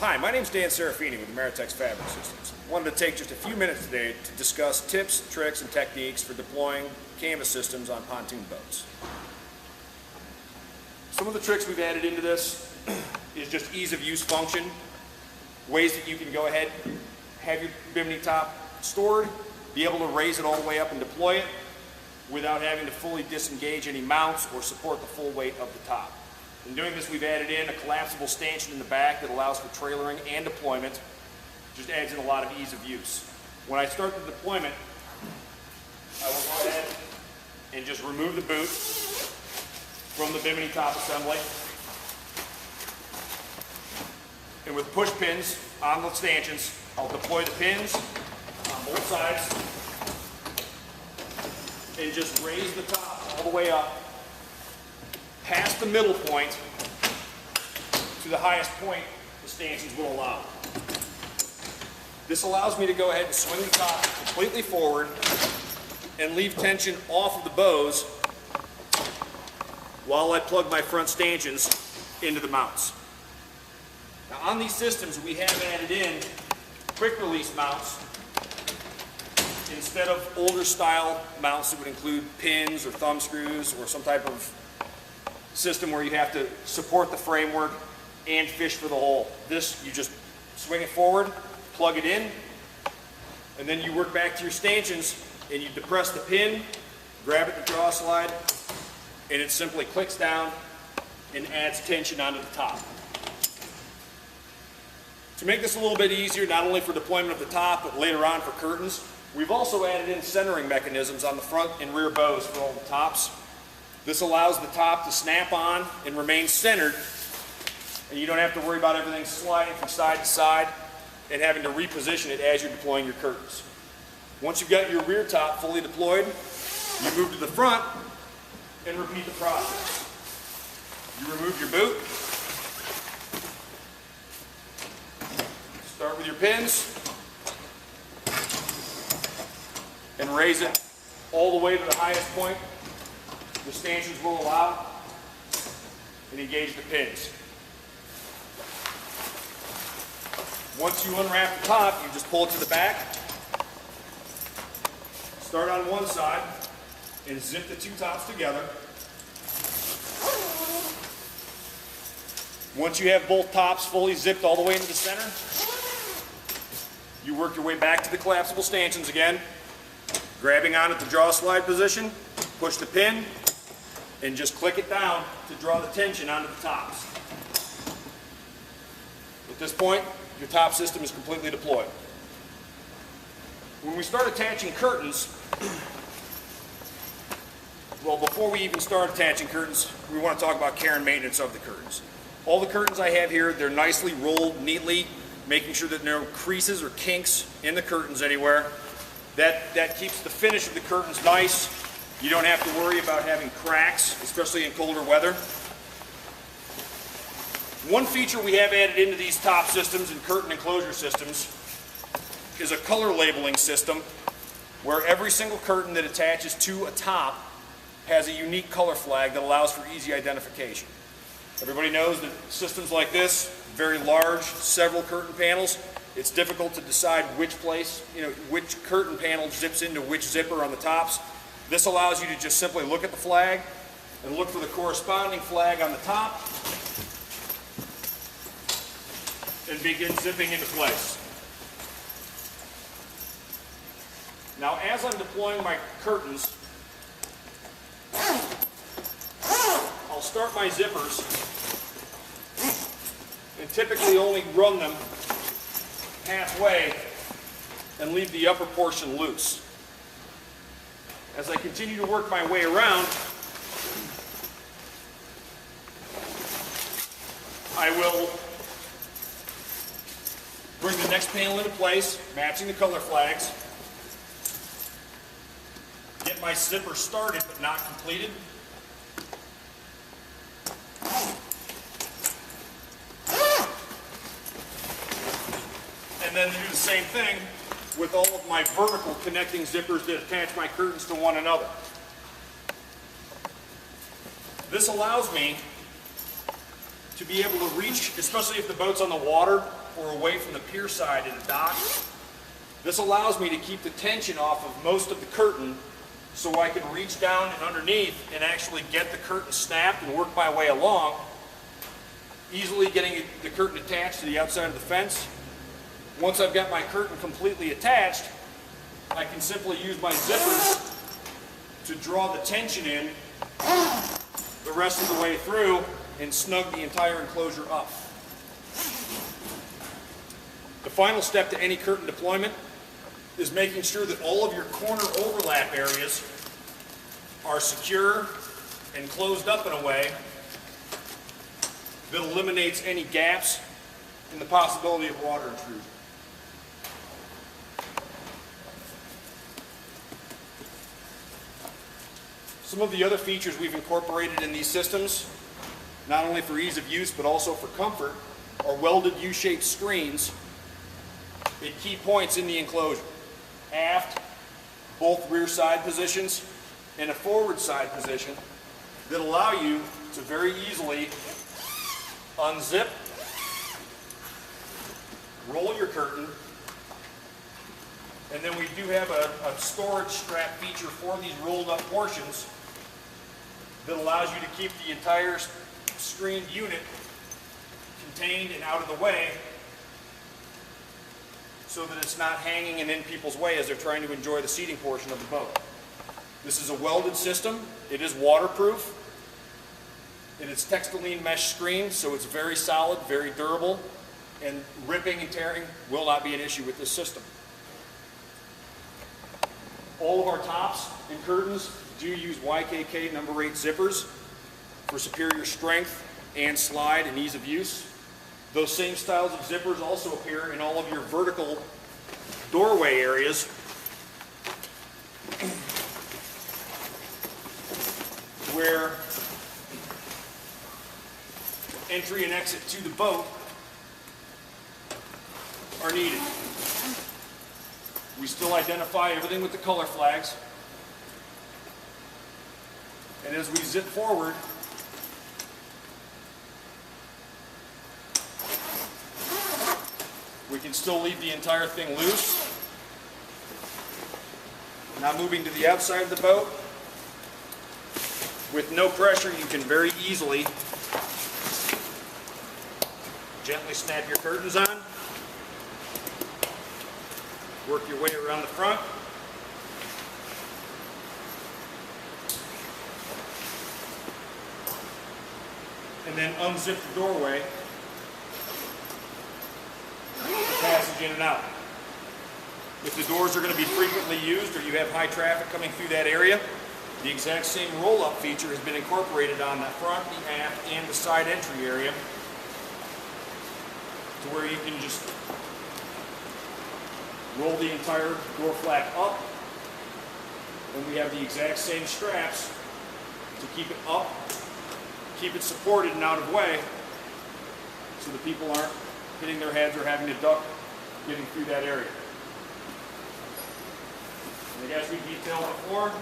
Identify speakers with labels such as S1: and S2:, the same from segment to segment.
S1: Hi, my name is Dan Serafini with Ameritex Fabric Systems. I wanted to take just a few minutes today to discuss tips, tricks, and techniques for deploying canvas systems on pontoon boats. Some of the tricks we've added into this is just ease of use function, ways that you can go ahead, have your bimini top stored, be able to raise it all the way up and deploy it without having to fully disengage any mounts or support the full weight of the top. In doing this, we've added in a collapsible stanchion in the back that allows for trailering and deployment. Just adds in a lot of ease of use. When I start the deployment, I will go ahead and just remove the boot from the bimini top assembly. And with push pins on the stanchions, I'll deploy the pins on both sides and just raise the top all the way up past the middle point to the highest point the stanchions will allow. This allows me to go ahead and swing the top completely forward and leave tension off of the bows while I plug my front stanchions into the mounts. Now on these systems we have added in quick release mounts instead of older style mounts that would include pins or thumb screws or some type of system where you have to support the framework and fish for the hole. This, you just swing it forward, plug it in, and then you work back to your stanchions and you depress the pin, grab it to draw slide, and it simply clicks down and adds tension onto the top. To make this a little bit easier, not only for deployment of the top, but later on for curtains, we've also added in centering mechanisms on the front and rear bows for all the tops. This allows the top to snap on and remain centered, and you don't have to worry about everything sliding from side to side and having to reposition it as you're deploying your curtains. Once you've got your rear top fully deployed, you move to the front and repeat the process. You remove your boot, start with your pins, and raise it all the way to the highest point the stanchions will allow, and engage the pins. Once you unwrap the top, you just pull it to the back, start on one side, and zip the two tops together. Once you have both tops fully zipped all the way into the center, you work your way back to the collapsible stanchions again, grabbing on at the draw slide position, push the pin, and just click it down to draw the tension onto the tops. At this point, your top system is completely deployed. When we start attaching curtains, well, before we even start attaching curtains, we want to talk about care and maintenance of the curtains. All the curtains I have here, they're nicely rolled neatly, making sure that there are no creases or kinks in the curtains anywhere. That keeps the finish of the curtains nice. You don't have to worry about having cracks, especially in colder weather. One feature we have added into these top systems and curtain enclosure systems is a color labeling system where every single curtain that attaches to a top has a unique color flag that allows for easy identification. Everybody knows that systems like this, very large, several curtain panels, it's difficult to decide which place, which curtain panel zips into which zipper on the tops. This allows you to just simply look at the flag and look for the corresponding flag on the top and begin zipping into place. Now, as I'm deploying my curtains, I'll start my zippers and typically only run them halfway and leave the upper portion loose. As I continue to work my way around, I will bring the next panel into place, matching the color flags, get my zipper started but not completed, and then do the same thing with all of my vertical connecting zippers that attach my curtains to one another. This allows me to be able to reach, especially if the boat's on the water or away from the pier side of the dock. This allows me to keep the tension off of most of the curtain so I can reach down and underneath and actually get the curtain snapped and work my way along, easily getting the curtain attached to the outside of the fence. Once I've got my curtain completely attached, I can simply use my zippers to draw the tension in the rest of the way through and snug the entire enclosure up. The final step to any curtain deployment is making sure that all of your corner overlap areas are secure and closed up in a way that eliminates any gaps and the possibility of water intrusion. Some of the other features we've incorporated in these systems, not only for ease of use but also for comfort, are welded U-shaped screens at key points in the enclosure. Aft, both rear side positions, and a forward side position that allow you to very easily unzip, roll your curtain, and then we do have a storage strap feature for these rolled up portions that allows you to keep the entire screened unit contained and out of the way so that it's not hanging and in people's way as they're trying to enjoy the seating portion of the boat. This is a welded system. It is waterproof. And it's textiline mesh screen, so it's very solid, very durable, and ripping and tearing will not be an issue with this system. All of our tops and curtains do use YKK number 8 zippers for superior strength and slide and ease of use. Those same styles of zippers also appear in all of your vertical doorway areas where entry and exit to the boat are needed. We still identify everything with the color flags. And as we zip forward, we can still leave the entire thing loose. Now moving to the outside of the boat, with no pressure, you can very easily gently snap your curtains on, work your way around the front, and then unzip the doorway, passage in and out. If the doors are going to be frequently used or you have high traffic coming through that area, the exact same roll-up feature has been incorporated on the front, the aft, and the side entry area to where you can just roll the entire door flap up, and we have the exact same straps to keep it up, keep it supported and out of way so the people aren't hitting their heads or having to duck getting through that area. And as we detailed before,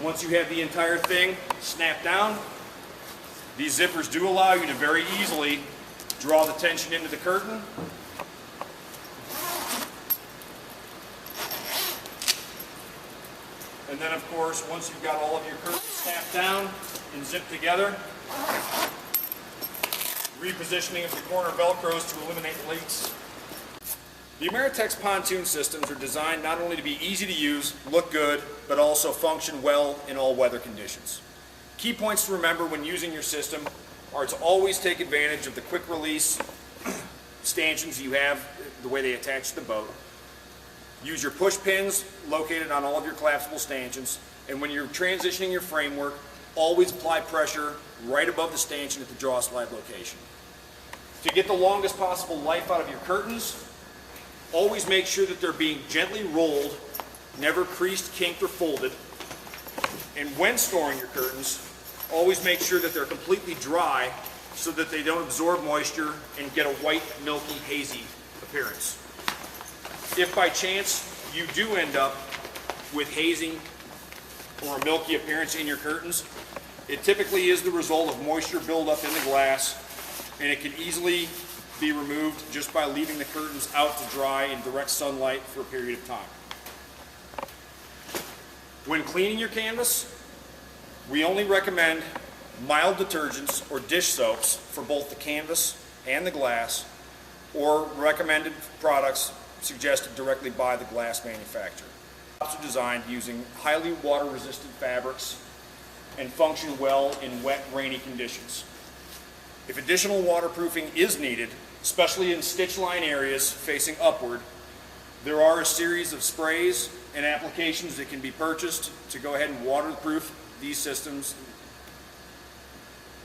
S1: once you have the entire thing snapped down, these zippers do allow you to very easily draw the tension into the curtain. And then of course, once you've got all of your curtains snapped down and zipped together, repositioning of the corner velcros to eliminate leaks. The Ameritex pontoon systems are designed not only to be easy to use, look good, but also function well in all weather conditions. Key points to remember when using your system are to always take advantage of the quick release stanchions you have, the way they attach to the boat. Use your push pins located on all of your collapsible stanchions, and when you're transitioning your framework, always apply pressure right above the stanchion at the draw slide location. To get the longest possible life out of your curtains, always make sure that they're being gently rolled, never creased, kinked, or folded. And when storing your curtains, always make sure that they're completely dry so that they don't absorb moisture and get a white, milky, hazy appearance. If by chance you do end up with hazing or a milky appearance in your curtains, It typically is the result of moisture buildup in the glass, and it can easily be removed just by leaving the curtains out to dry in direct sunlight for a period of time. When cleaning your canvas, we only recommend mild detergents or dish soaps for both the canvas and the glass, or recommended products suggested directly by the glass manufacturer. Tops are designed using highly water-resistant fabrics and function well in wet, rainy conditions. If additional waterproofing is needed, especially in stitch line areas facing upward, there are a series of sprays and applications that can be purchased to go ahead and waterproof these systems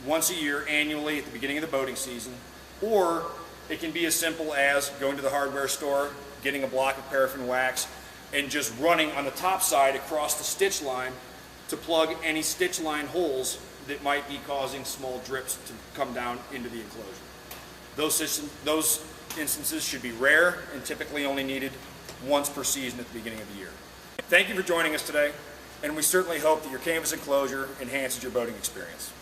S1: once a year annually at the beginning of the boating season, or it can be as simple as going to the hardware store, getting a block of paraffin wax, and just running on the top side across the stitch line to plug any stitch line holes that might be causing small drips to come down into the enclosure. Those instances should be rare and typically only needed once per season at the beginning of the year. Thank you for joining us today, and we certainly hope that your canvas enclosure enhances your boating experience.